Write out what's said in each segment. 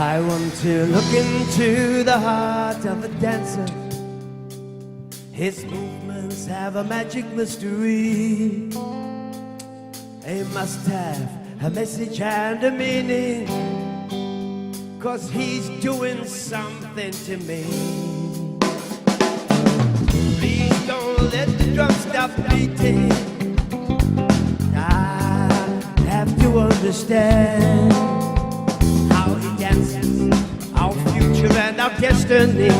I want to look into the heart of a dancer. His movements have a magic mystery. He must have a message and a meaning, 'cause he's doing something to me. Please don't let the drum stop beating. I have to understand how he dances, our future and our destiny,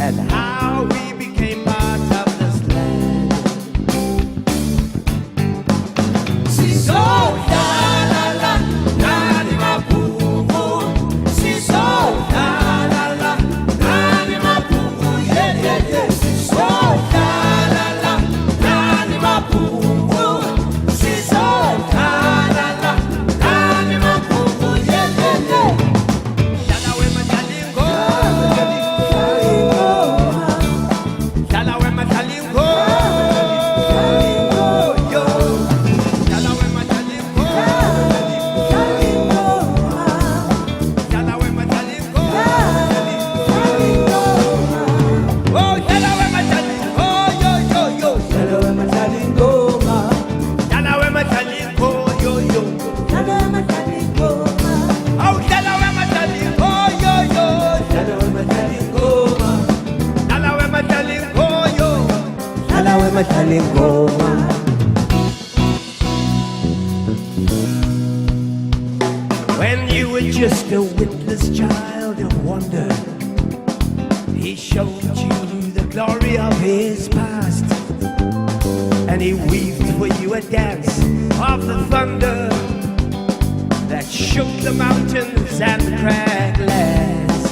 and how we became part of this land. She's so la la la, la di ma boo boo. She's so la la la, la di ma boo boo. Yeah yeah yeah. She's so la la la, la di ma boo boo. She's so la la la, la di ma boo boo. Yeah yeah yeah. Shalla where my darling go. Shalla where my darling go. Yo. Shalla where my darling go. Shalla where my darling go. Oh, shalla where my darling go. Yo yo yo. Shalla where my darling go. Shalla where my darling go. Yo yo. Shalla where my darling go. Oh, shalla where my darling go. Yo yo. Shalla where my darling go. Shalla where my darling go. Yo. Shalla where my darling go. When you were just a witless child of wonder, he showed you the glory of his past, and he weaved for you a dance of the thunder that shook the mountains and the cracklands.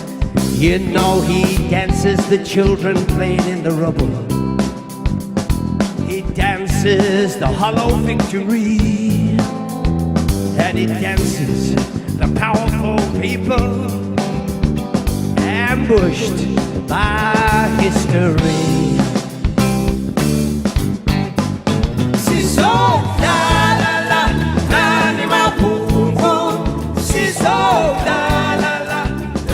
You know he dances the children playing in the rubble. He dances the hollow victory, and he dances the powerful people ambushed by history. She's so la la la, la di ma boom boom. She's so la la la,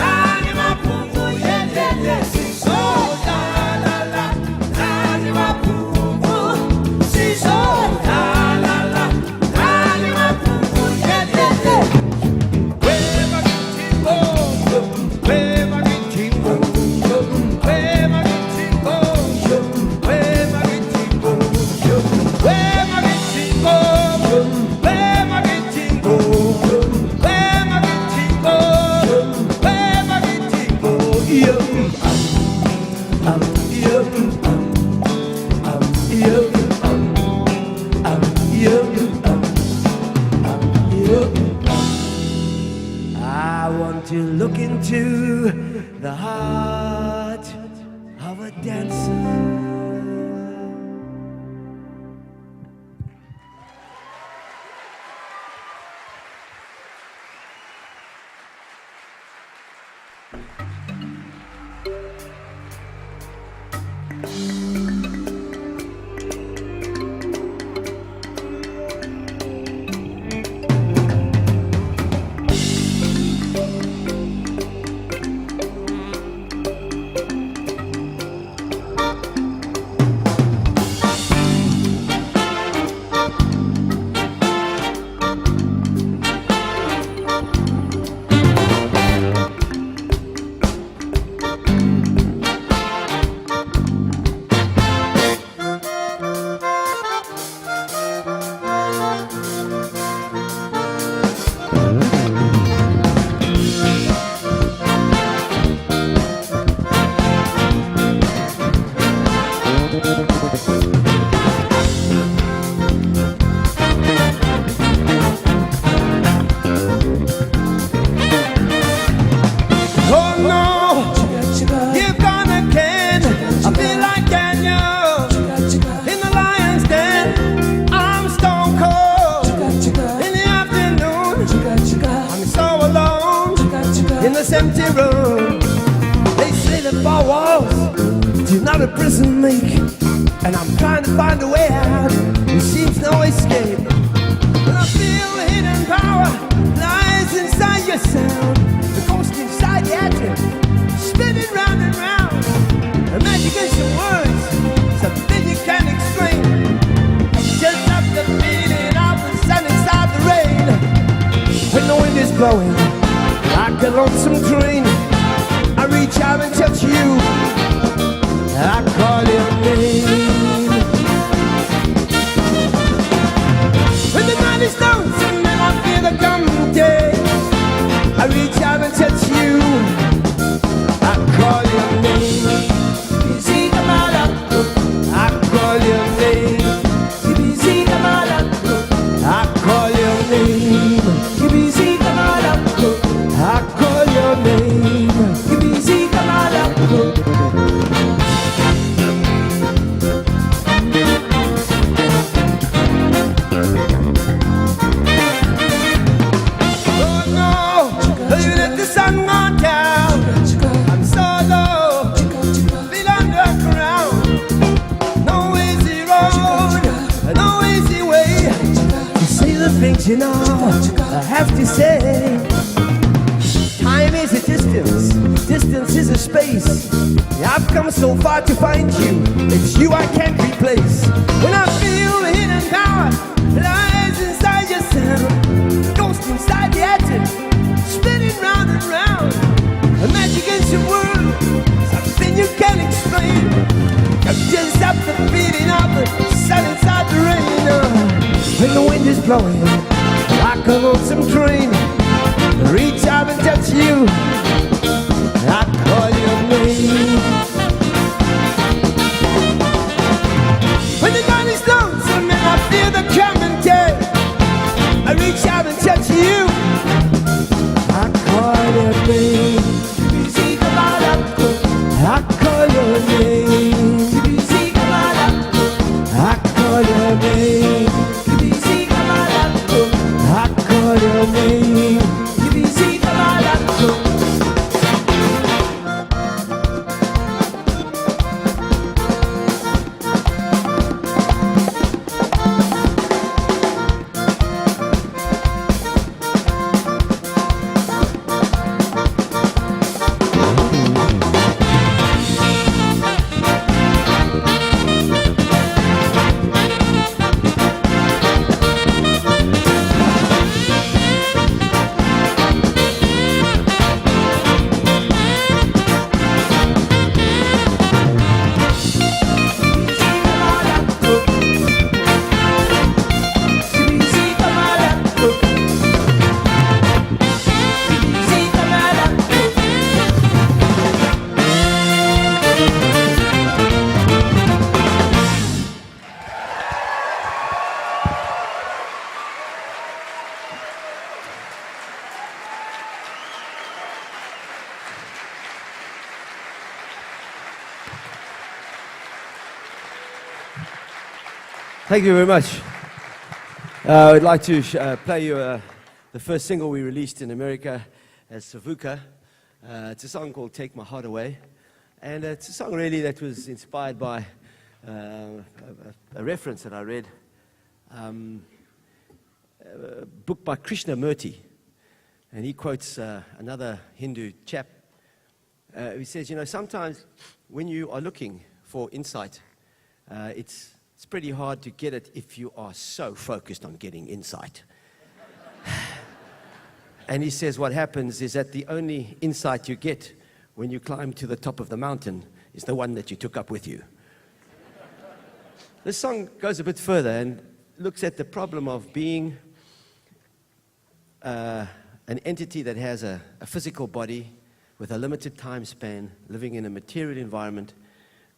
la di ma boom boom. Yeah yeah yeah. She's so la la la, la di ma boom boom. She's so la la la, la di ma boom boom. Yeah yeah yeah. Where my kitty go? Where my kitty go? Where my kitty go? Where my kitty go? Where my kitty go? Where my kitty go? Where my kitty go? Where my kitty go? Yo, yo, yo, yo. I want to look into the heart of a dancer. Oh no, you're gonna can. I feel like Daniel in the lion's den. I'm stone cold in the afternoon. I'm so alone in this empty room. They say the four walls do not a prison make, and I'm trying to find a way out. There seems no escape. But I feel the hidden power lies inside your sound. blowing like a lonesome train. I reach out and touch you, I call your name. When the night is lonesome and I feel the coming day, I reach out and touch you, I call your name. I call your name. I call your name. I call your name. Oh no, you let the sun go down. I'm so low, feel underground. No easy road, no easy way. You say the things you know I have to say. Time is a distance, distance is a space. I've come so far to find you, it's you I can't replace. When I feel the hidden power lies inside your sound, ghost inside the atom, spinning round and round. A magic in your world, something you can't explain. I'm just up the beating of the sun inside the rain. When the wind is blowing like a lonesome train, reach out and touch you, I call your name. When the night is lonesome and I feel the coming day, I reach out and touch you, I call your name. I call your name. I call your name. I call your name. Thank you very much. I'd like to play you the first single we released in America as Savuka. It's a song called Take My Heart Away. And it's a song really that was inspired by a reference that I read. A book by Krishnamurti. And he quotes another Hindu chap. He says, you know, sometimes when you are looking for insight, it's pretty hard to get it if you are so focused on getting insight. And he says what happens is that the only insight you get when you climb to the top of the mountain is the one that you took up with you. This song goes a bit further and looks at the problem of being an entity that has a physical body with a limited time span, living in a material environment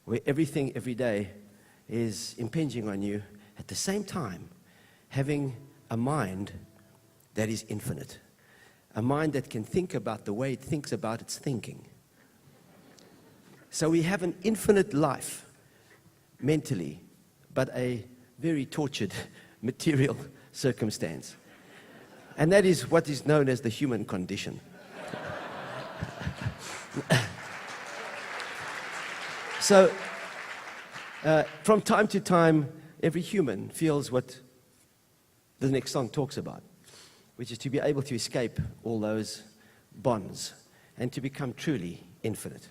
where everything every day is impinging on you, at the same time having a mind that is infinite, a mind that can think about the way it thinks about its thinking. So we have an infinite life mentally, but a very tortured material circumstance. And that is what is known as the human condition. So from time to time, every human feels what the next song talks about, which is to be able to escape all those bonds and to become truly infinite.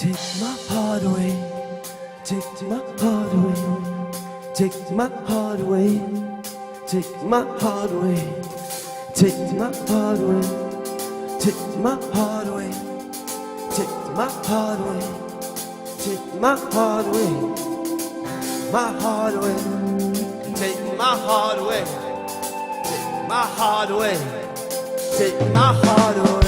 Take my heart away, take my heart away, take my heart away, take my heart away, take my heart away, take my heart away, take my heart away, take my heart away, my heart away, take my heart away, take my heart away, take my heart away.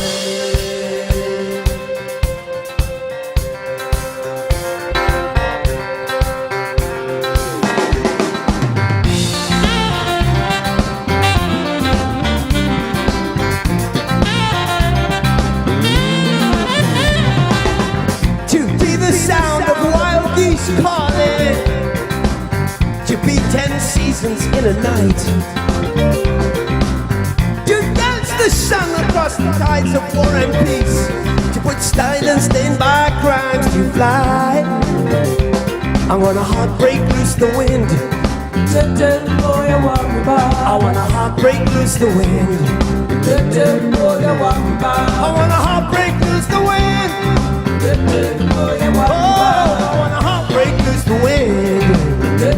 Calling to be 10 seasons in a night, to dance the sun across the tides of war and peace, to put style and stained by crimes to fly. I want a heartbreak, loose the wind. I want a heartbreak, loose the wind. I want a heartbreak, loose the wind. Break loose the wind. Take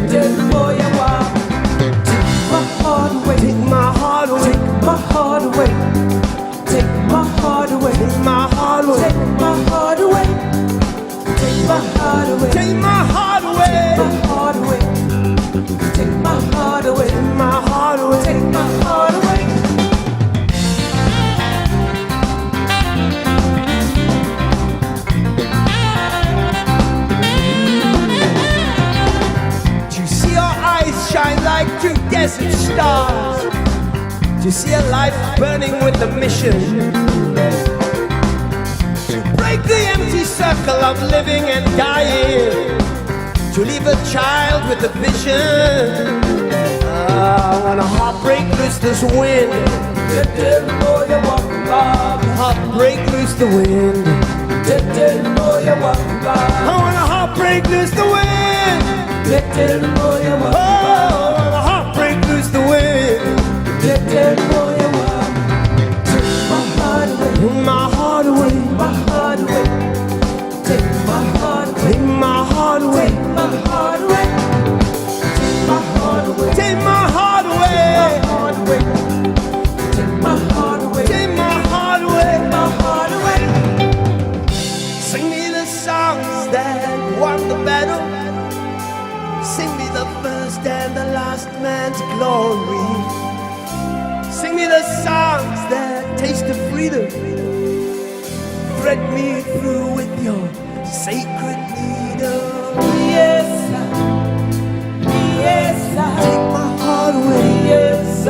my heart away, take my heart away, take my heart away, take my heart away, take my heart away, take my heart away, take my heart away, take my heart away, take my heart away, take my heart away, take my heart away. Shine like two desert stars, to see a life burning with a mission, to break the empty circle of living and dying, to leave a child with a vision. When a heartbreak loose this wind, heartbreak loose the wind. I want a heartbreak loose the wind. Oh, the heartbreak loose the wind. Take my heart away, my heart away, my heart away. Take my heart away, take my heart away, my heart away. Take my heart away, take my heart away, take my heart away, my heart away. Sing me the songs that won the battle. Sing me the first and the last man's glory. Sing me the songs that taste of freedom. Thread me through with your sacred needle. Yes, yes, take my heart away. Yes,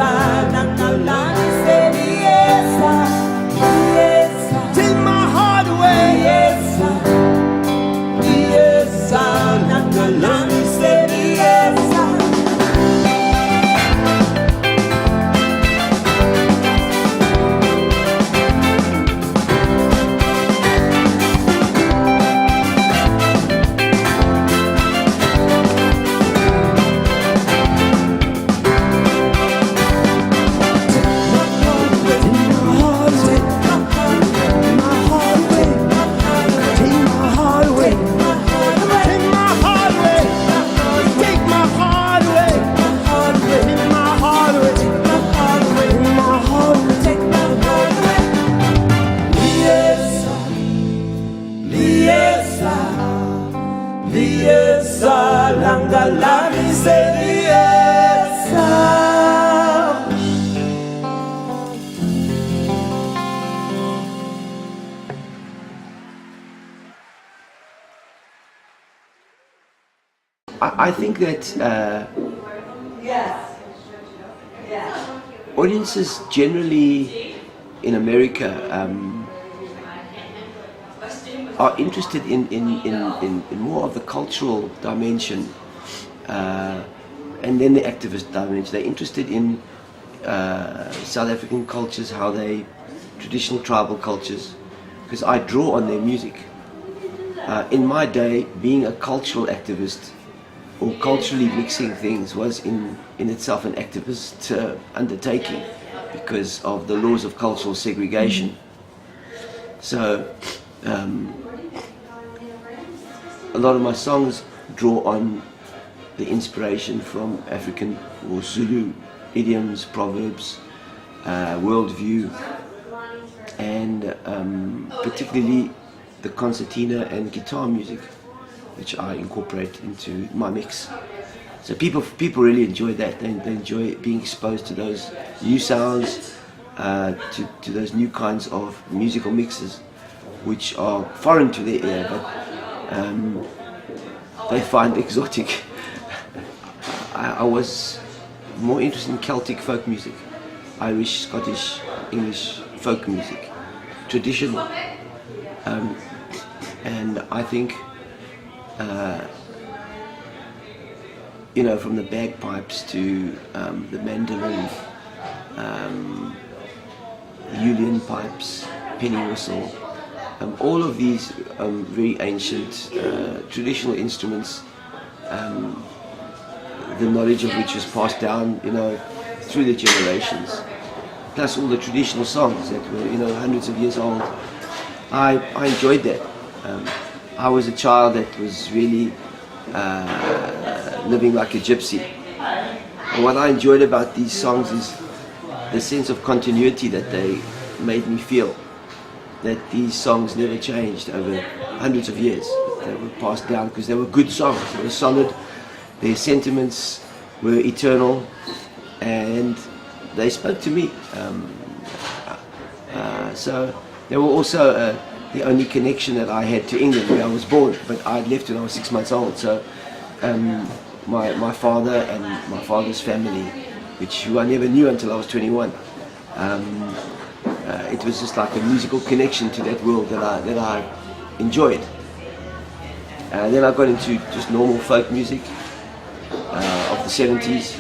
yes, take my heart away. Yes, yes, I think that audiences generally in America are interested in more of the cultural dimension and then the activist dimension. They're interested in South African cultures, how they, traditional tribal cultures, because I draw on their music. In my day, being a cultural activist or culturally mixing things was in itself an activist undertaking because of the laws of cultural segregation. So a lot of my songs draw on the inspiration from African or Zulu idioms, proverbs, worldview, and particularly the concertina and guitar music, which I incorporate into my mix. So people really enjoy that. They enjoy being exposed to those new sounds, to those new kinds of musical mixes, which are foreign to their ear, but they find exotic. I was more interested in Celtic folk music, Irish, Scottish, English folk music, traditional, and I think, you know, from the bagpipes to the mandolin, Julian pipes, penny whistle, all of these very ancient traditional instruments, the knowledge of which was passed down, you know, through the generations, plus all the traditional songs that were, you know, hundreds of years old. I enjoyed that. I was a child that was really living like a gypsy. And what I enjoyed about these songs is the sense of continuity that they made me feel. That these songs never changed over hundreds of years. They were passed down because they were good songs. They were solid. Their sentiments were eternal, and they spoke to me. So they were also the only connection that I had to England, where I was born. But I had left when I was 6 months old. So my father and my father's family, who I never knew until I was 21. It was just like a musical connection to that world that I enjoyed. Then I got into just normal folk music of the 70s.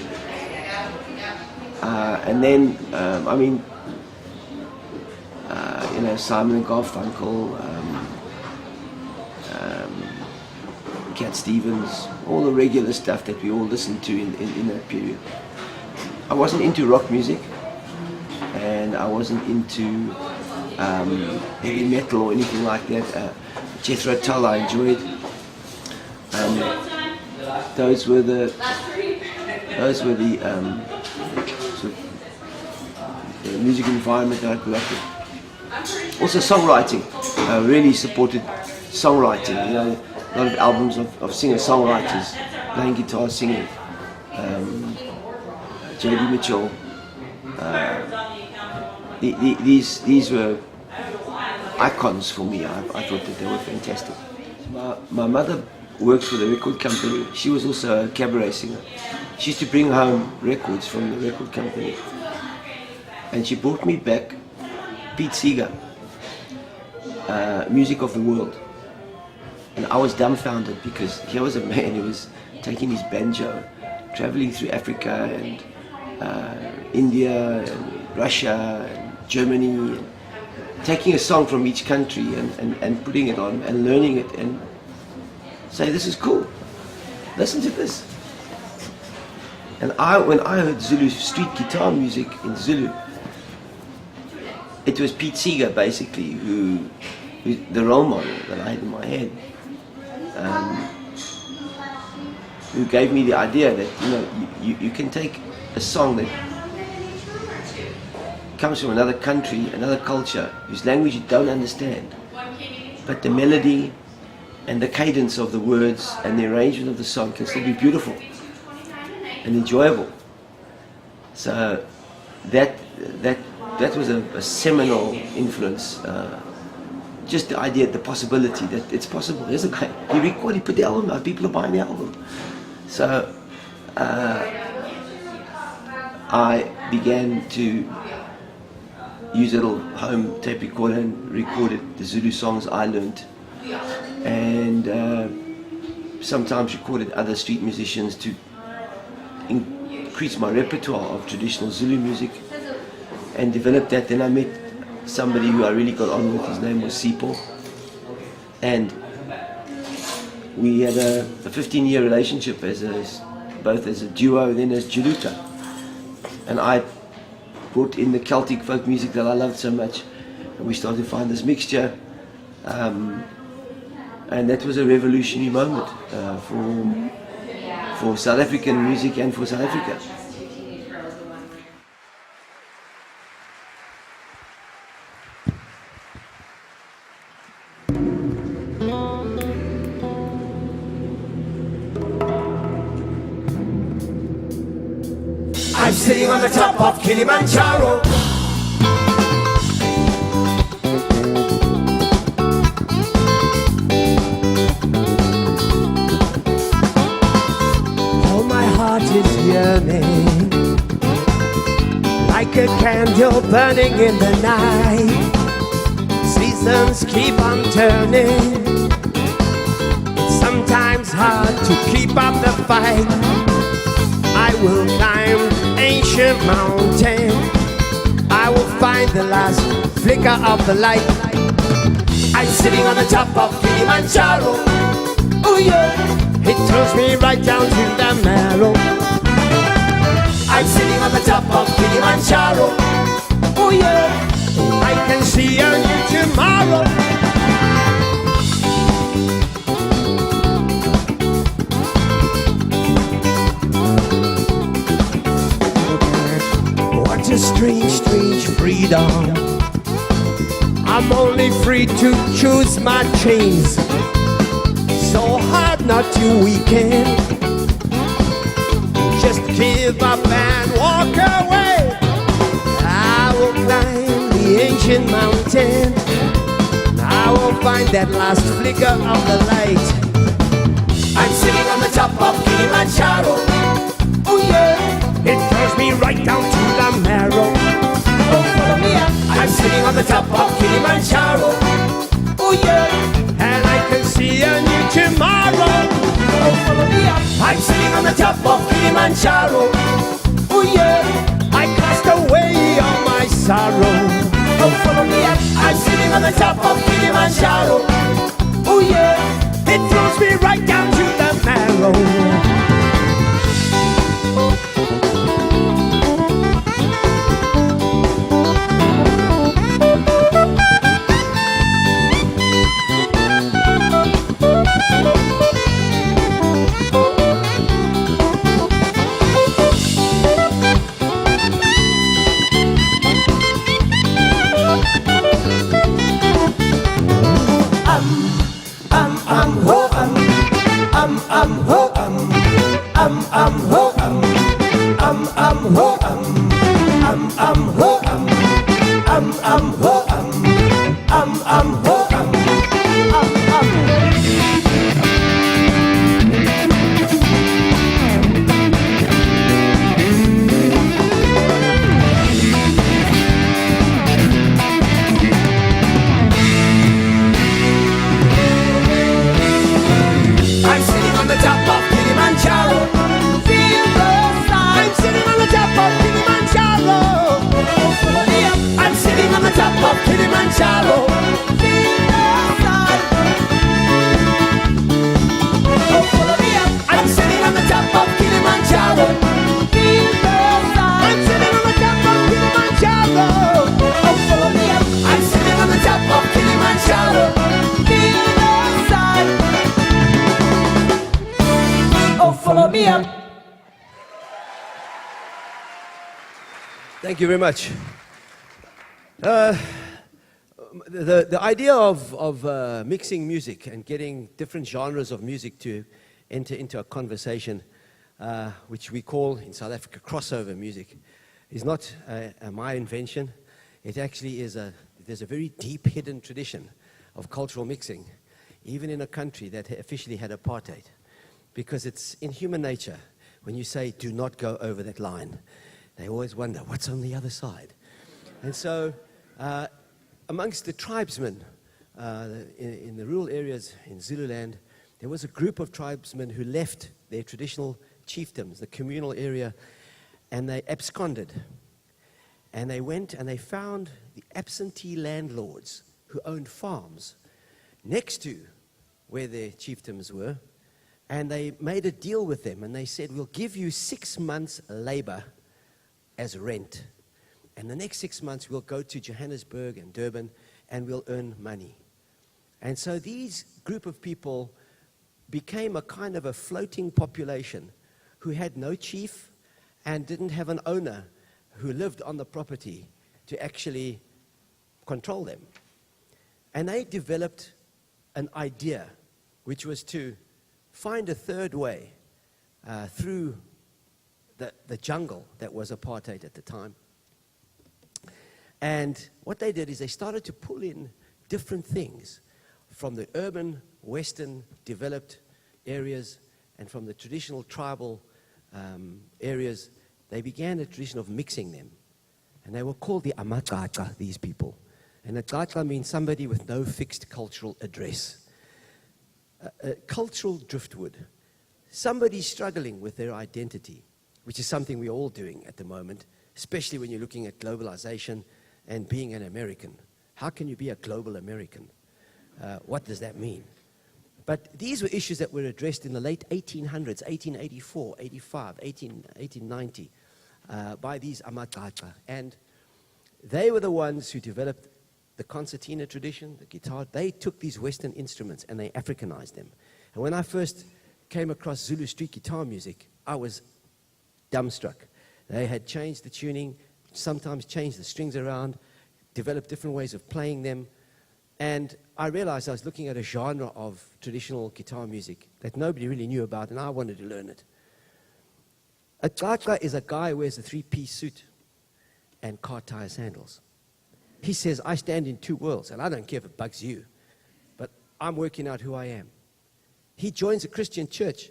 And then, I mean, you know, Simon and Garfunkel, Cat Stevens, all the regular stuff that we all listened to in that period. I wasn't into rock music, and I wasn't into heavy metal or anything like that. Jethro Tull I enjoyed. Those were the sort of the music environment that I grew up in. Also songwriting. I really supported songwriting. You know, a lot of albums of singer-songwriters playing guitar, singing. J.D. Mitchell. These were icons for me. I thought that they were fantastic. My mother worked for the record company. She was also a cabaret singer. She used to bring home records from the record company. And she brought me back Pete Seeger, Music of the World. And I was dumbfounded because here was a man who was taking his banjo, traveling through Africa and India and Russia and Germany, and taking a song from each country and putting it on and learning it and say, this is cool, listen to this. And when I heard Zulu street guitar music in Zulu, it was Pete Seeger basically who the role model that I had in my head, who gave me the idea that, you know, you can take a song that comes from another country, another culture, whose language you don't understand, but the melody and the cadence of the words and the arrangement of the song can still be beautiful and enjoyable. So that was a seminal influence. Just the idea, the possibility that it's possible. There's a guy, he put the album out, people are buying the album. So I began to use a little home tape recorder and recorded the Zulu songs I learned, and sometimes recorded other street musicians to increase my repertoire of traditional Zulu music, and developed that. Then I met somebody who I really got on with. His name was Sipho, and we had a 15-year relationship both as a duo, then as Juluta. And I brought in the Celtic folk music that I loved so much, and we started to find this mixture. And that was a revolutionary moment for South African music and for South Africa. I'm sitting on the top of Kilimanjaro. Oh, my heart is yearning like a candle burning in the night. Seasons keep on turning. It's sometimes hard to keep up the fight. I will climb ancient mountain. I will find the last flicker of the light. I'm sitting on the top of Kilimanjaro. Oh yeah, it throws me right down to the marrow. I'm sitting on the top of Kilimanjaro. Oh yeah, I can see a new tomorrow. What a strange, strange freedom. I'm only free to choose my chains. So hard not to weaken. Just give up and walk away. I will climb the ancient mountain. I will find that last flicker of the light. I'm sitting on the top of Kilimanjaro. Oh yeah, it throws me right down to the marrow. Oh, follow me up. I'm sitting on the top of Kilimanjaro. Oh yeah, and I can see a new tomorrow. Oh, follow me up. I'm sitting on the top of Kilimanjaro. Oh yeah, I cast away all my sorrow. Oh, follow me up. I'm sitting on the top of Kilimanjaro. Oh yeah, it throws me right down to the marrow. Thank you very much. The idea of mixing music and getting different genres of music to enter into a conversation, which we call in South Africa crossover music, is not my invention. It actually is there's a very deep hidden tradition of cultural mixing, even in a country that officially had apartheid, because it's in human nature. When you say, do not go over that line, they always wonder, what's on the other side? And so, amongst the tribesmen in the rural areas in Zululand, there was a group of tribesmen who left their traditional chiefdoms, the communal area, and they absconded. And they went and they found the absentee landlords who owned farms next to where their chiefdoms were, and they made a deal with them, and they said, we'll give you 6 months' labor as rent. And the next 6 months, we'll go to Johannesburg and Durban, and we'll earn money. And so these group of people became a kind of a floating population who had no chief and didn't have an owner who lived on the property to actually control them. And they developed an idea, which was to find a third way through the jungle that was apartheid at the time. And what they did is they started to pull in different things from the urban, western, developed areas and from the traditional tribal areas. They began a tradition of mixing them. And they were called the Amaqaqa, these people. And a Qaqa means somebody with no fixed cultural address. A cultural driftwood. Somebody struggling with their identity, which is something we're all doing at the moment, especially when you're looking at globalization and being an American. How can you be a global American? What does that mean? But these were issues that were addressed in the late 1800s, 1884, 85, 1890, by these Amaqaqa. And they were the ones who developed the concertina tradition, the guitar. They took these Western instruments and they Africanized them. And when I first came across Zulu street guitar music, I was dumbstruck. They had changed the tuning, sometimes changed the strings around, developed different ways of playing them. And I realized I was looking at a genre of traditional guitar music that nobody really knew about, and I wanted to learn it. A Qaqa is a guy who wears a three-piece suit and car tire sandals. He says, I stand in two worlds, and I don't care if it bugs you, but I'm working out who I am. He joins a Christian church,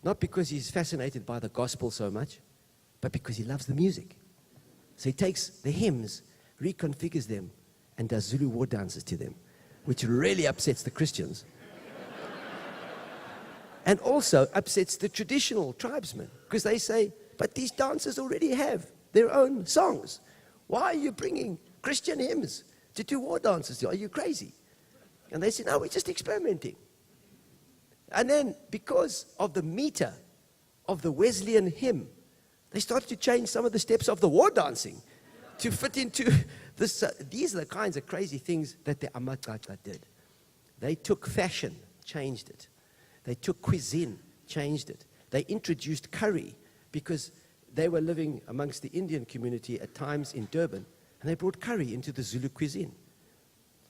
not because he's fascinated by the gospel so much, but because he loves the music. So he takes the hymns, reconfigures them, and does Zulu war dances to them, which really upsets the Christians. And also upsets the traditional tribesmen, because they say, but these dancers already have their own songs. Why are you bringing Christian hymns to do war dances? Are you crazy? And they say, no, we're just experimenting. And then, because of the meter of the Wesleyan hymn, they started to change some of the steps of the war dancing to fit into this. These are the kinds of crazy things that the Amaqaqa did. They took fashion, changed it. They took cuisine, changed it. They introduced curry because they were living amongst the Indian community at times in Durban, and they brought curry into the Zulu cuisine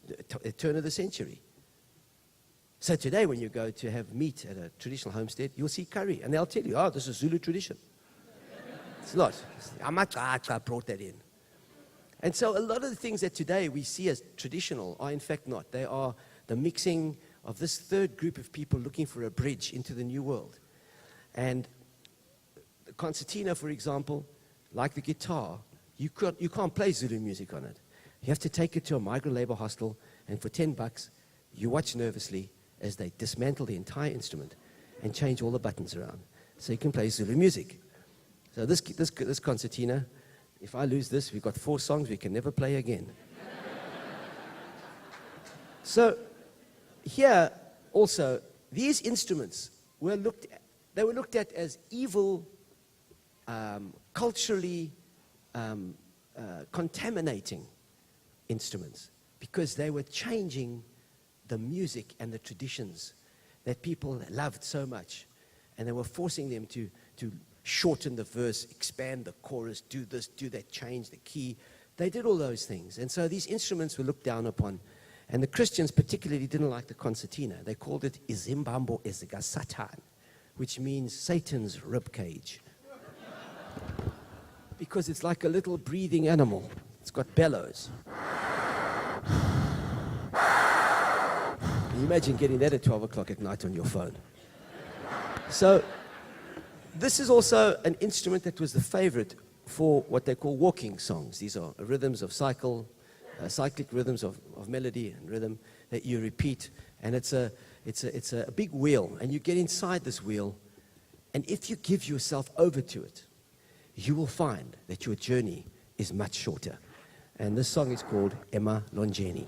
at the turn of the century. So today when you go to have meat at a traditional homestead, you'll see curry, and they'll tell you, oh, this is Zulu tradition. It's not. Amaqaqa brought that in. And so a lot of the things that today we see as traditional are in fact not. They are the mixing of this third group of people looking for a bridge into the new world. And the concertina, for example, like the guitar, you can't play Zulu music on it. You have to take it to a migrant labor hostel, and for $10, you watch nervously as they dismantle the entire instrument and change all the buttons around so you can play Zulu music. So this concertina, if I lose this, we've got 4 songs we can never play again. So here also, these instruments were looked at as evil, culturally contaminating instruments because they were changing the music and the traditions that people loved so much, and they were forcing them to shorten the verse, expand the chorus, do this, do that, change the key. They did all those things. And so these instruments were looked down upon. And the Christians particularly didn't like the concertina. They called it Izimbambo Eziga Satan, which means Satan's rib cage. Because it's like a little breathing animal. It's got bellows. Can you imagine getting that at 12 o'clock at night on your phone? So this is also an instrument that was the favorite for what they call walking songs. These are rhythms of cyclic rhythms of melody and rhythm that you repeat. And it's a big wheel. And you get inside this wheel. And if you give yourself over to it, you will find that your journey is much shorter. And this song is called Emma Longeni.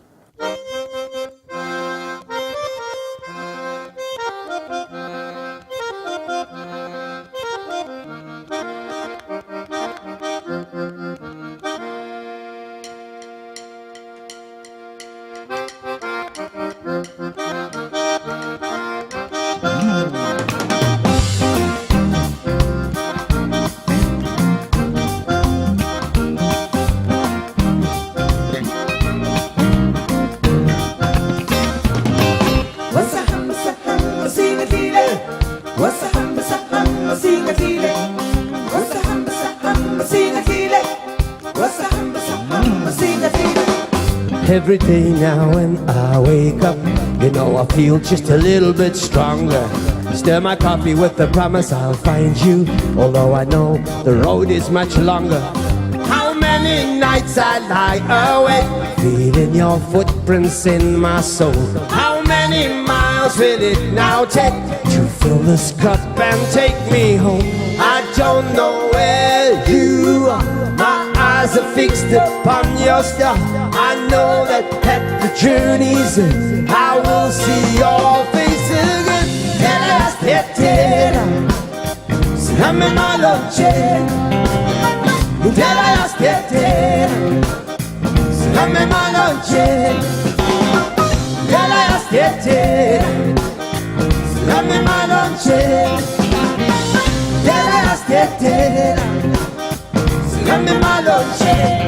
Every day now when I wake up, you know I feel just a little bit stronger. Stir my coffee with the promise I'll find you, although I know the road is much longer. How many nights I lie awake, feeling your footprints in my soul. How many miles will it now take to fill this cup and take me home? I don't know where you are, my eyes are fixed upon your star. I know that at the journey's end I will see your face again. Della aspetterà, siamo in luce. Della aspetterà, siamo in luce. Della aspetterà, siamo in luce. Della aspetterà, siamo in luce.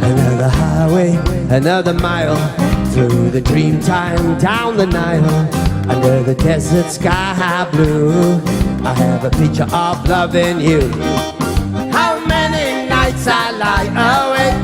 Another highway, another mile, through the dream time, down the Nile, under the desert sky blue. I have a picture of loving you. How many nights I lie awake,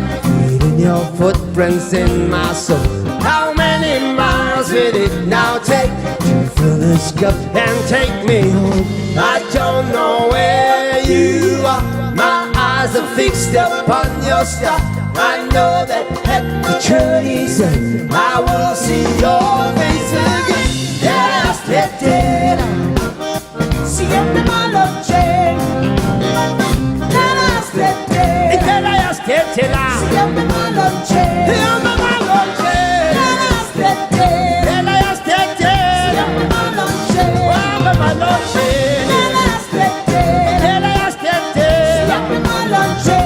feeling your footprints in my soul. How many miles will it now take to fill this cup and take me home? I don't know where you are, my eyes are fixed upon your star. I know that at the journey's end I will see your face again. Della aspetterà, siempre luce. Della aspetterà, della aspetterà, siempre luce. Della aspetterà, della aspetterà, siempre luce. Della aspetterà, della aspetterà, siempre luce.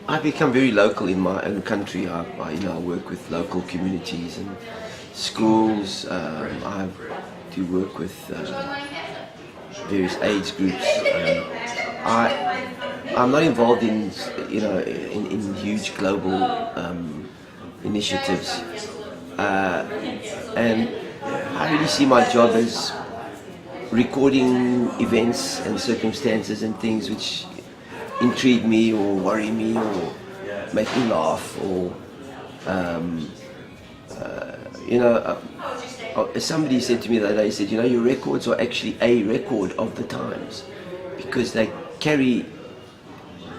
I've become very local in my own country. I work with local communities and schools. I do work with various age groups. I'm not involved in in huge global initiatives, and I really see my job as recording events and circumstances and things which intrigue me or worry me or make me laugh or somebody said to me the other day, he said, your records are actually a record of the times because they carry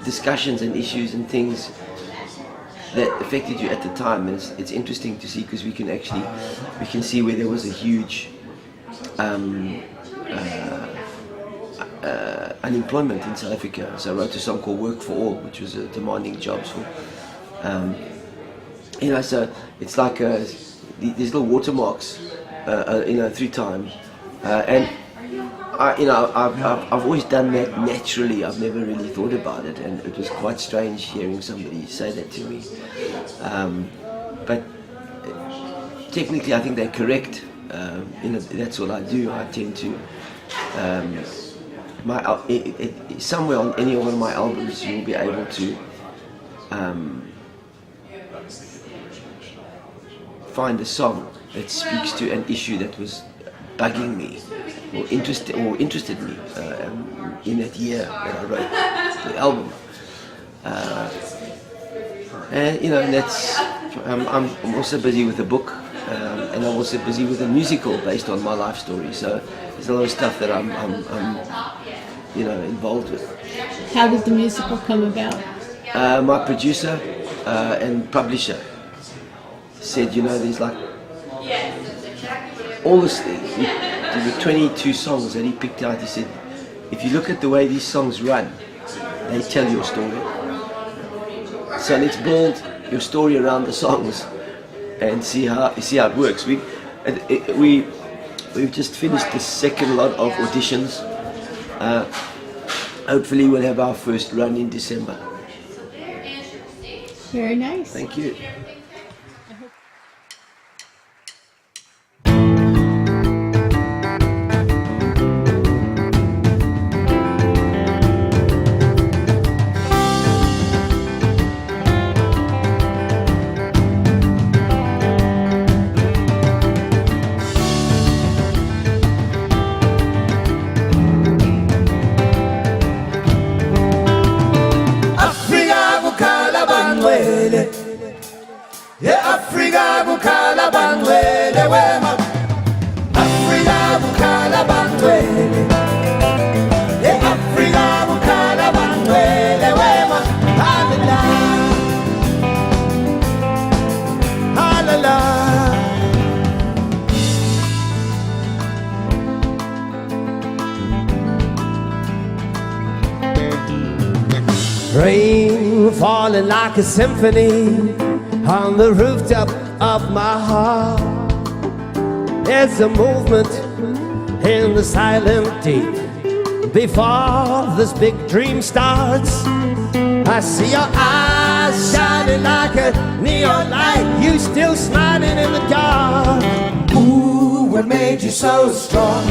discussions and issues and things that affected you at the time, and it's interesting to see because we can see where there was a huge unemployment in South Africa. So I wrote a song called Work for All, which was demanding jobs for so it's like these little watermarks through time, and I've always done that naturally. I've never really thought about it, and it was quite strange hearing somebody say that to me, but technically I think they're correct That's what I do. I tend to somewhere on any one of my albums you'll be able to find a song that speaks to an issue that was bugging me or interested me in that year that I wrote the album. And that's I'm also busy with a book, and I'm also busy with a musical based on my life story. So there's a lot of stuff that I'm involved with. How did the musical come about? My producer and publisher said, there's like all this. There were 22 songs that he picked out. He said, if you look at the way these songs run, they tell your story. So let's build your story around the songs and see how it works. We've just finished the second lot of auditions. Hopefully we'll have our first run in December. Very nice. Thank you. Afrika bukhala bangwele wema Afrika bukhala bangwele Afrika bukhala bangwele wema Halala Halala Rain falling like a symphony on the rooftop of my heart. There's a movement in the silent deep. Before this big dream starts, I see your eyes shining like a neon light. You still smiling in the dark. Ooh, what made you so strong?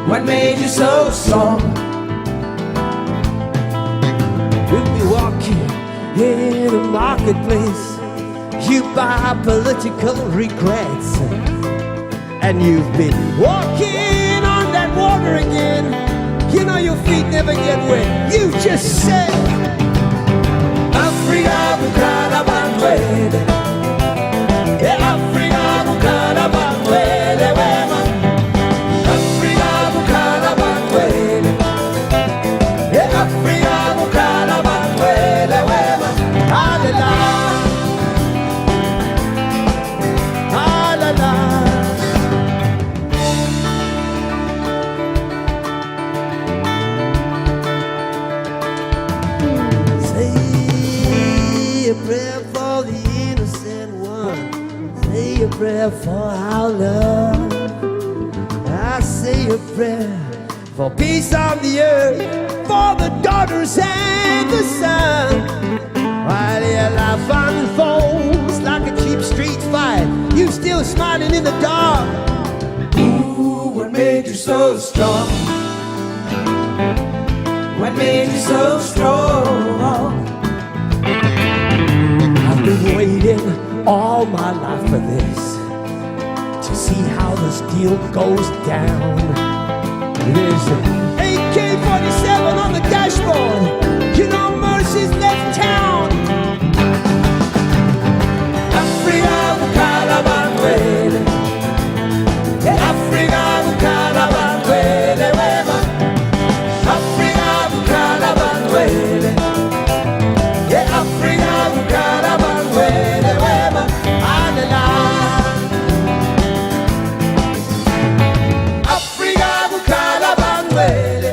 What made you so strong? We'll be walking in a marketplace, you buy political regrets, and you've been walking on that water again. You know your feet never get wet. You just said, Afrika bukhala bangwele, Afrika bukhala bangwele wema, Afrika bukhala bangwele, Afrika bukhala bangwele wema. Halala, halala. Say a prayer for the innocent one. Say a prayer for our love. I say a prayer for peace on the earth, for the daughters and the son. While your life unfolds like a cheap street fight, you still smiling in the dark. Ooh, what made you so strong? What made you so strong? I've been waiting all my life for this, to see how this deal goes down. There's an AK-47 on the dashboard. You know Mercy's left town. Afrika bukhala bangwele, Afrika bukhala bangwele wema, Afrika bukhala bangwele, Afrika bukhala bangwele wema. Halala, Afrika bukhala bangwele,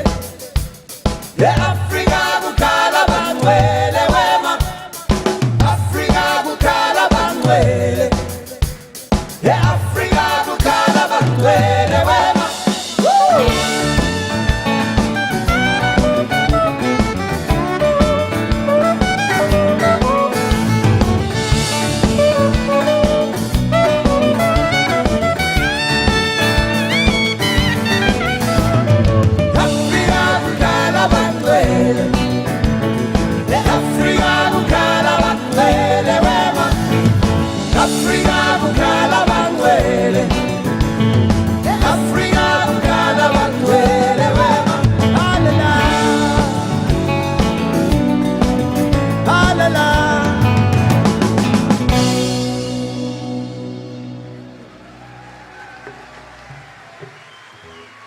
Afrika bukhala bangwele wema, Afrika bukhala bangwele, Afrika bukhala bangwele.